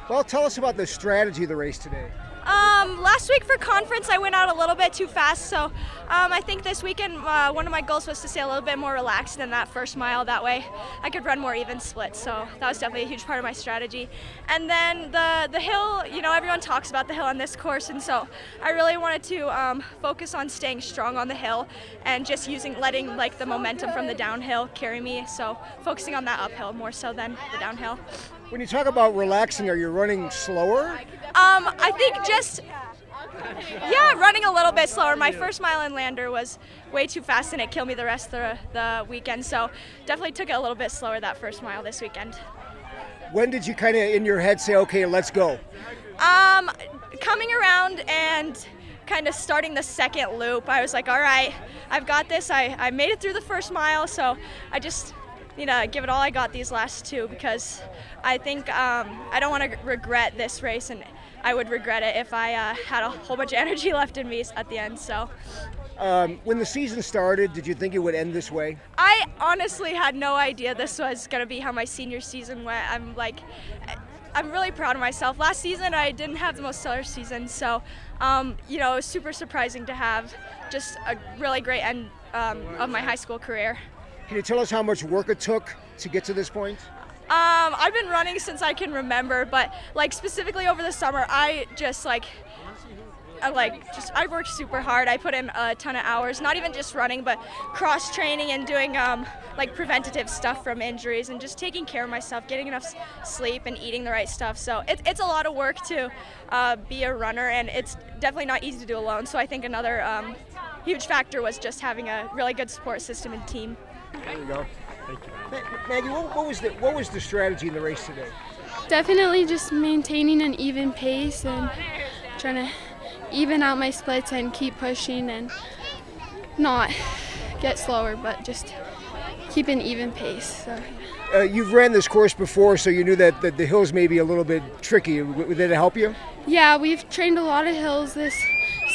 Well, tell us about the strategy of the race today. Last week for conference, I went out a little bit too fast, so I think this weekend one of my goals was to stay a little bit more relaxed in that first mile. That way I could run more even splits, so that was definitely a huge part of my strategy. And then the hill, everyone talks about the hill on this course, and so I really wanted to focus on staying strong on the hill and just letting like the momentum from the downhill carry me, so focusing on that uphill more so than the downhill. When you talk about relaxing, are you running slower? I think running a little bit slower. My first mile in Lander was way too fast and it killed me the rest of the weekend, so definitely took it a little bit slower that first mile this weekend. When did you kind of in your head say, okay, let's go? Coming around and kind of starting the second loop, I was like, all right, I've got this. I made it through the first mile, so I just need to give it all I got these last two, because I think I don't want to regret this race, and I would regret it if I had a whole bunch of energy left in me at the end. So, when the season started, did you think it would end this way? I honestly had no idea this was going to be how my senior season went. I'm really proud of myself. Last season, I didn't have the most stellar season, so it was super surprising to have just a really great end of my high school career. Can you tell us how much work it took to get to this point? I've been running since I can remember, but specifically over the summer, I worked super hard. I put in a ton of hours, not even just running, but cross training and doing preventative stuff from injuries and just taking care of myself, getting enough sleep and eating the right stuff. So it's a lot of work to be a runner, and it's definitely not easy to do alone. So I think another huge factor was just having a really good support system and team. There you go. Thank you. Maggie, what was the strategy in the race today? Definitely just maintaining an even pace and trying to even out my splits and keep pushing and not get slower, but just keep an even pace. So. You've ran this course before, so you knew that the hills may be a little bit tricky. Did it help you? Yeah, we've trained a lot of hills this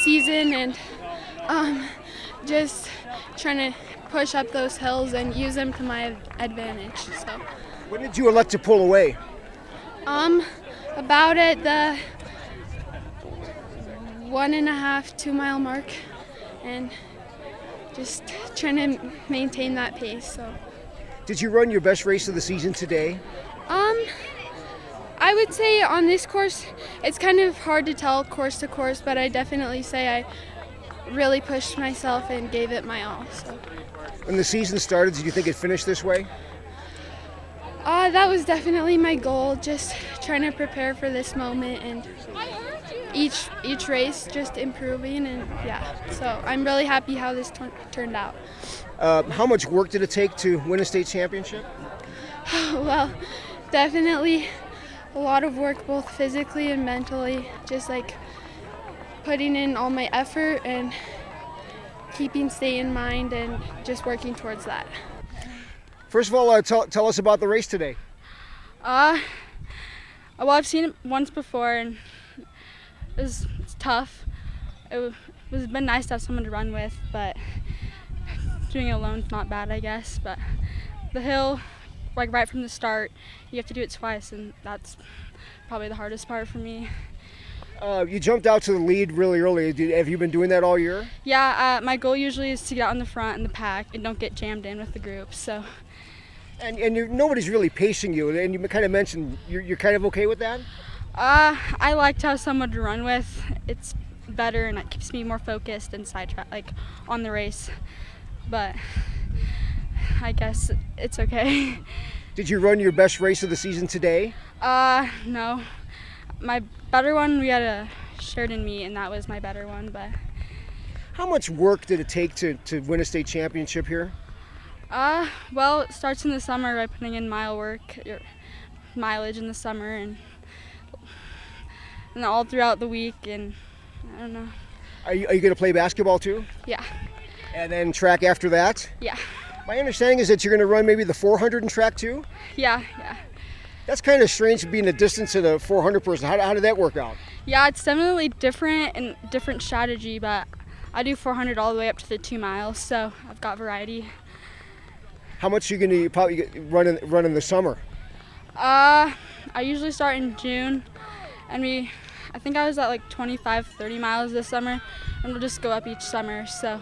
season, and just trying to push up those hills and use them to my advantage. So. When did you elect to pull away? About at the 1.5, 2 mile mark, and just trying to maintain that pace. So. Did you run your best race of the season today? I would say on this course, it's kind of hard to tell course to course, but I definitely say I really pushed myself and gave it my all. So. When the season started, did you think it'd finish this way? That was definitely my goal, just trying to prepare for this moment and each race just improving, and so I'm really happy how this turned out. How much work did it take to win a state championship? Well, definitely a lot of work, both physically and mentally, just putting in all my effort and keeping stay in mind and just working towards that. First of all, tell us about the race today. Well, I've seen it once before, and it's tough. It's been nice to have someone to run with, but doing it alone is not bad, I guess. But the hill, right from the start, you have to do it twice, and that's probably the hardest part for me. You jumped out to the lead really early. Have you been doing that all year? Yeah, my goal usually is to get out in the front in the pack and don't get jammed in with the group. So. And nobody's really pacing you, and you kind of mentioned you're kind of okay with that? I like to have someone to run with. It's better, and it keeps me more focused and on the race. But I guess it's okay. Did you run your best race of the season today? No. My better one, we had a Sheridan meet, and that was my better one. But how much work did it take to win a state championship here? Well, it starts in the summer by putting in mileage in the summer, and all throughout the week, and I don't know. Are you going to play basketball too? Yeah. And then track after that? Yeah. My understanding is that you're going to run maybe the 400 in track too? Yeah. That's kind of strange being a distance in a 400 person. How did that work out? Yeah, it's definitely different and different strategy, but I do 400 all the way up to the 2 miles, so I've got variety. How much are you going to probably run in the summer? I usually start in June. and I think I was at like 25, 30 miles this summer, and we'll just go up each summer. So